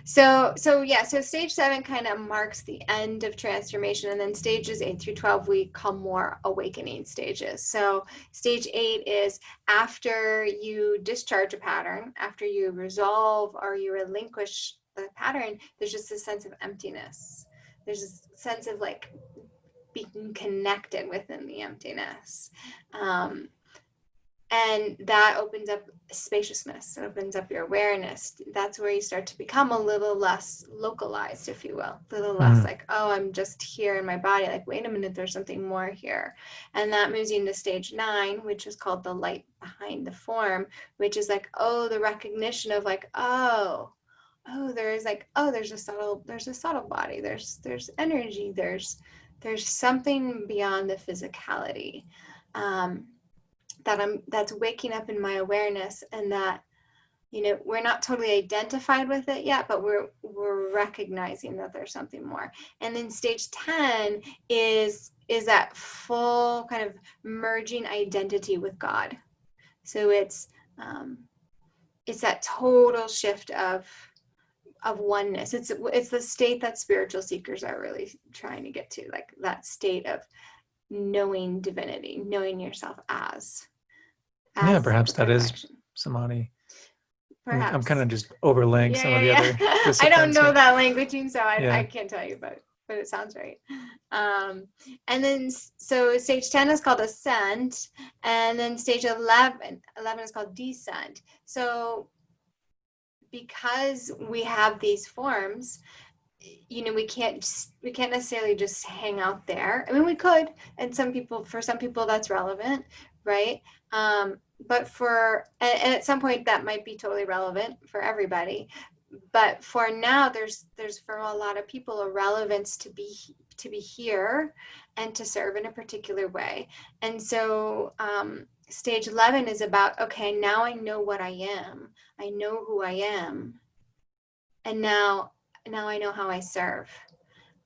Speaker 2: So stage 7 kind of marks the end of transformation, and then stages 8 through 12 we call more awakening stages. So stage 8 is after you discharge a pattern, after you resolve or you relinquish the pattern, there's just a sense of emptiness. There's a sense of like being connected within the emptiness. And that opens up spaciousness. It opens up your awareness. That's where you start to become a little less localized, if you will. A little less like, oh, I'm just here in my body. Like, wait a minute, there's something more here. And that moves you into stage 9, which is called the light behind the form, which is like, oh, the recognition of like, there's a subtle body. There's energy. There's something beyond the physicality. that's waking up in my awareness, and that, you know, we're not totally identified with it yet, but we're recognizing that there's something more. And then stage 10 is that full kind of merging identity with God. So it's that total shift of oneness. It's the state that spiritual seekers are really trying to get to, like that state of knowing divinity, knowing yourself as
Speaker 1: perhaps that is
Speaker 2: perfection.
Speaker 1: samadhi.
Speaker 2: Perhaps.
Speaker 1: I'm kind of just overlaying some of the other disciplines.
Speaker 2: I don't know
Speaker 1: here.
Speaker 2: that languaging, so I can't tell you, but it sounds right. And then, so stage 10 is called ascent, and then stage 11 is called descent. So because we have these forms, you know, we can't necessarily just hang out there. I mean, we could, and for some people that's relevant, right? But and at some point that might be totally relevant for everybody. But for now, there's for a lot of people a relevance to be here and to serve in a particular way. And so stage 11 is about, okay, now I know what I am. I know who I am. And now I know how I serve.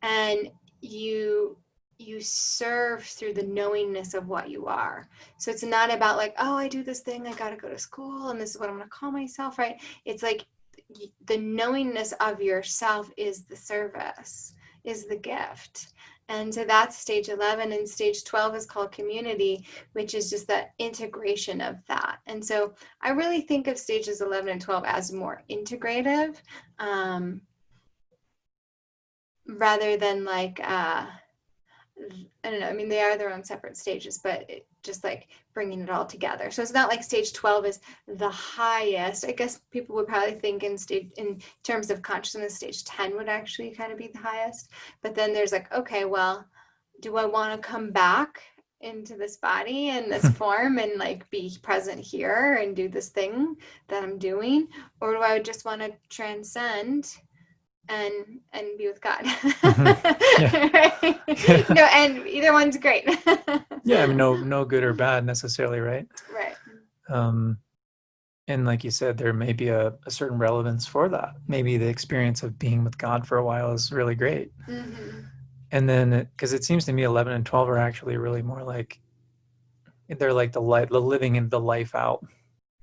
Speaker 2: And you serve through the knowingness of what you are. So it's not about like, oh, I do this thing, I got to go to school, and this is what I'm going to call myself, right? It's like the knowingness of yourself is the service, is the gift. And so that's stage 11, and stage 12 is called community, which is just that integration of that. And so I really think of stages 11 and 12 as more integrative, rather than like, I don't know, I mean, they are their own separate stages, but just like bringing it all together. So it's not like stage 12 is the highest. I guess people would probably think in terms of consciousness, stage 10 would actually kind of be the highest. But then there's like, okay, well, do I want to come back into this body and this form and like be present here and do this thing that I'm doing? Or do I just want to transcend and be with God? Right? No, and either one's great.
Speaker 1: I mean, no good or bad necessarily, right?
Speaker 2: Right.
Speaker 1: And like you said, there may be a certain relevance for that. Maybe the experience of being with God for a while is really great.
Speaker 2: Mm-hmm.
Speaker 1: And then, because it seems to me 11 and 12 are actually really more like, they're like the living in the life out.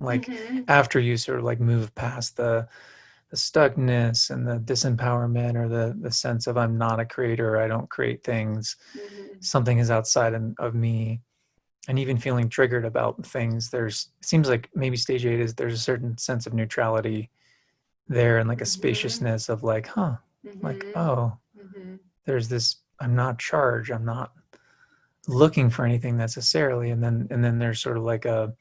Speaker 1: Like after you sort of like move past the stuckness and the disempowerment, or the sense of I'm not a creator, I don't create things, something is outside of me, and even feeling triggered about things, it seems like maybe stage 8 is there's a certain sense of neutrality there, and like a spaciousness of like, like, oh, there's this, I'm not charged, I'm not looking for anything necessarily, and then there's sort of like a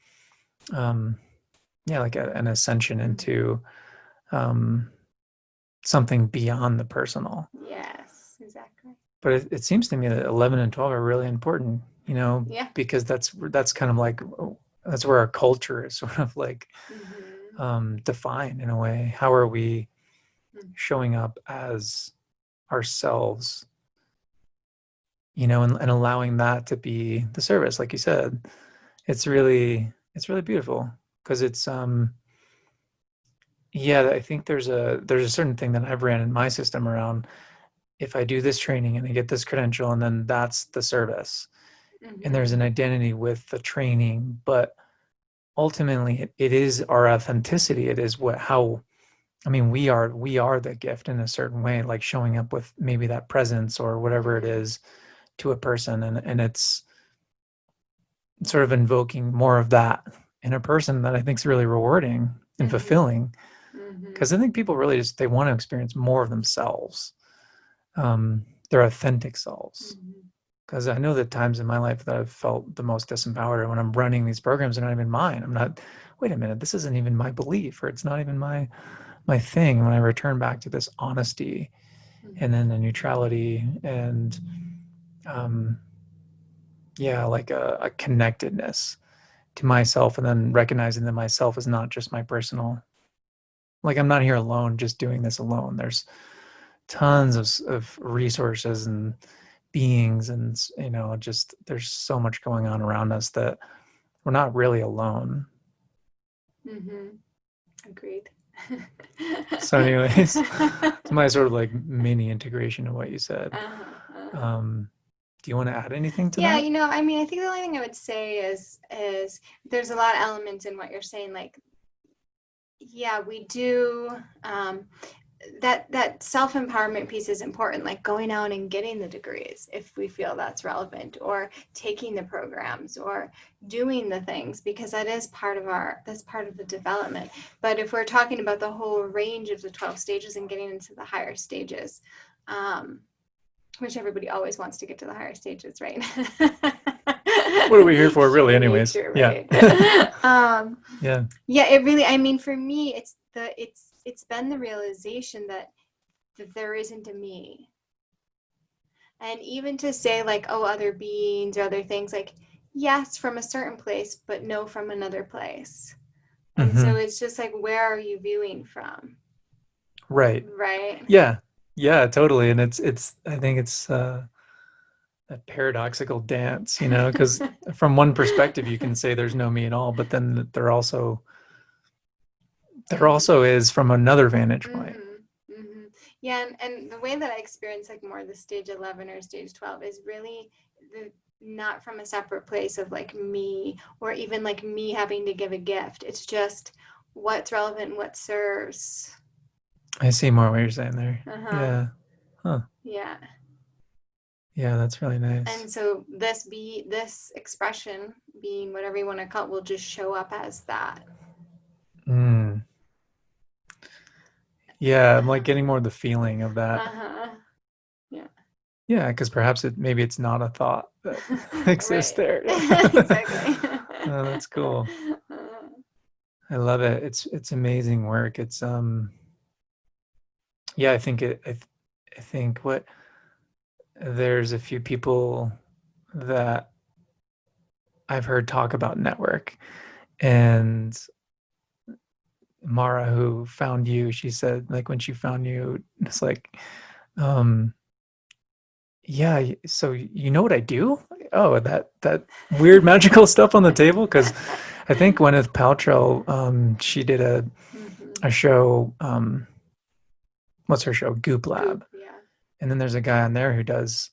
Speaker 1: like an ascension into something beyond the personal.
Speaker 2: Yes, exactly.
Speaker 1: But it seems to me that 11 and 12 are really important, you know, because that's kind of like, that's where our culture is sort of like defined in a way. How are we showing up as ourselves, you know, and allowing that to be the service, like you said. It's really beautiful, because it's I think there's a certain thing that I've ran in my system around, if I do this training and I get this credential, and then that's the service, and there's an identity with the training, but ultimately it is our authenticity. It is we are the gift in a certain way, like showing up with maybe that presence or whatever it is to a person, and it's sort of invoking more of that in a person that I think is really rewarding and fulfilling, because I think people really they want to experience more of themselves, their authentic selves. Because I know that times in my life that I've felt the most disempowered are when I'm running these programs, they're not even mine. I'm not, wait a minute, this isn't even my belief, or it's not even my thing. When I return back to this honesty, and then the neutrality, and like a connectedness to myself, and then recognizing that myself is not just my personal, like I'm not here alone, just doing this alone. There's tons of resources and beings, and, you know, just there's so much going on around us that we're not really alone.
Speaker 2: Mm-hmm. Agreed.
Speaker 1: So anyways, it's my sort of like mini integration of what you said. Do you want to add anything to
Speaker 2: Yeah,
Speaker 1: that?
Speaker 2: I mean, I think the only thing I would say is there's a lot of elements in what you're saying. Like, yeah, we do. That self-empowerment piece is important, like going out and getting the degrees if we feel that's relevant, or taking the programs, or doing the things, because that's part of the development. But if we're talking about the whole range of the 12 stages and getting into the higher stages, which everybody always wants to get to the higher stages, right?
Speaker 1: What are we here for, really?
Speaker 2: Human
Speaker 1: Anyways,
Speaker 2: nature,
Speaker 1: yeah.
Speaker 2: right?
Speaker 1: Yeah.
Speaker 2: It really, I mean, for me, it's been the realization that there isn't a me. And even to say like, oh, other beings or other things, like, yes, from a certain place, but no, from another place. And so it's just like, where are you viewing from?
Speaker 1: Right.
Speaker 2: Right.
Speaker 1: Yeah, totally. And it's I think it's a paradoxical dance, because from one perspective you can say there's no me at all, but then there also is from another vantage point.
Speaker 2: Yeah, and the way that I experience like more the stage 11 or stage 12 is really not from a separate place of like me, or even like me having to give a gift. It's just what's relevant, what serves.
Speaker 1: I see more what you're saying there. Yeah. Huh. Yeah, that's really nice.
Speaker 2: And so this expression, being whatever you want to call it, will just show up as that.
Speaker 1: Yeah, I'm like getting more the feeling of that. Yeah, because perhaps maybe it's not a thought that exists there.
Speaker 2: Exactly.
Speaker 1: Oh, that's cool. I love it. It's amazing work. It's yeah, I think I think there's a few people that I've heard talk about network, and Mara, who found you, she said like when she found you, it's like, yeah, so you know what I do? Oh, that weird magical stuff on the table? Because I think Gwyneth Paltrow, she did a show, what's her show? Goop Lab.
Speaker 2: Yeah.
Speaker 1: And then there's a guy on there who does,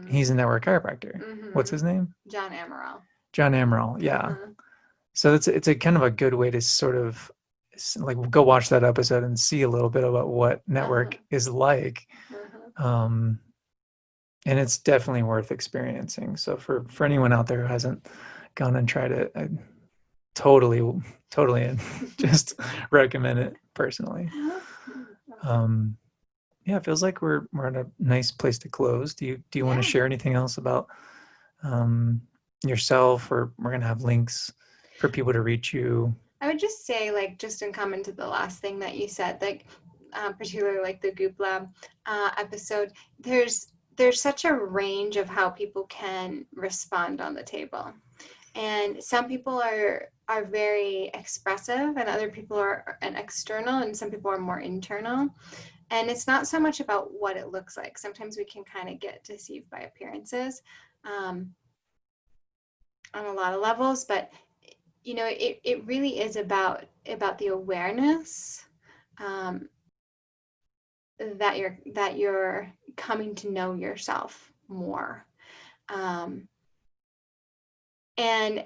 Speaker 1: he's a network chiropractor. What's his name?
Speaker 2: John Amaral.
Speaker 1: John Amaral, yeah. So it's a kind of a good way to sort of like go watch that episode and see a little bit about what network is like. And it's definitely worth experiencing. So for anyone out there who hasn't gone and tried it, I totally just recommend it personally. Yeah, it feels like we're at a nice place to close. Do you want to share anything else about yourself, or we're gonna have links for people to reach you?
Speaker 2: I would just say, like, just in comment to the last thing that you said, like, particularly like the Goop Lab episode, there's such a range of how people can respond on the table. And some people are very expressive, and other people are an external, and some people are more internal. And it's not so much about what it looks like. Sometimes we can kind of get deceived by appearances on a lot of levels, but it really is about the awareness that you're coming to know yourself more. And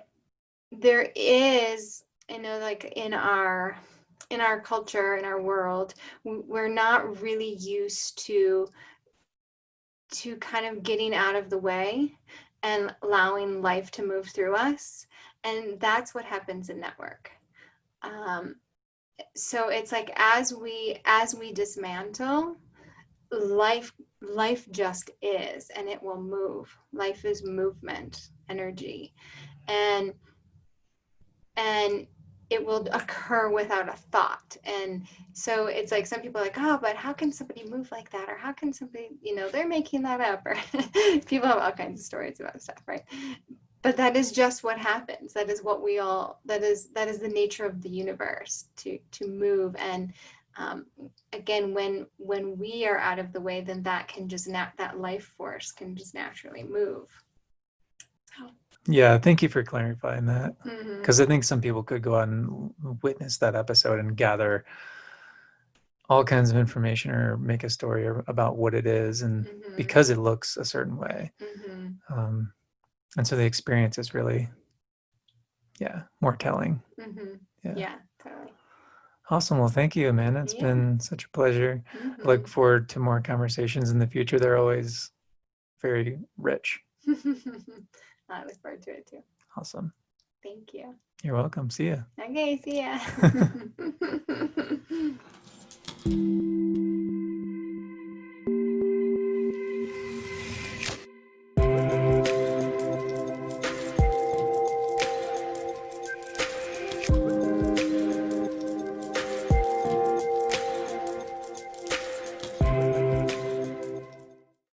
Speaker 2: there is, like in our culture, in our world, we're not really used to kind of getting out of the way and allowing life to move through us. And that's what happens in network. So it's like, as we dismantle, life just is, and it will move. Life is movement, energy, and it will occur without a thought. And so it's like, some people are like, oh, but how can somebody move like that? Or how can somebody, they're making that up. Or people have all kinds of stories about stuff, right? But that is just what happens. That is what that is the nature of the universe, to move. And again, when we are out of the way, then that can just that life force can just naturally move.
Speaker 1: Yeah, thank you for clarifying that.
Speaker 2: Mm-hmm.
Speaker 1: Because I think some people could go out and witness that episode and gather all kinds of information or make a story about what it is, and
Speaker 2: Mm-hmm.
Speaker 1: because it looks a certain way.
Speaker 2: Mm-hmm.
Speaker 1: And so the experience is really, more telling.
Speaker 2: Mm-hmm.
Speaker 1: Yeah.
Speaker 2: Yeah, totally.
Speaker 1: Awesome. Well, thank you, Amanda. It's
Speaker 2: Yeah.
Speaker 1: been such a pleasure. I
Speaker 2: Mm-hmm.
Speaker 1: look forward to more conversations in the future. They're always very rich.
Speaker 2: I look forward to it too.
Speaker 1: Awesome.
Speaker 2: Thank you.
Speaker 1: You're welcome. See ya.
Speaker 2: Okay, see ya.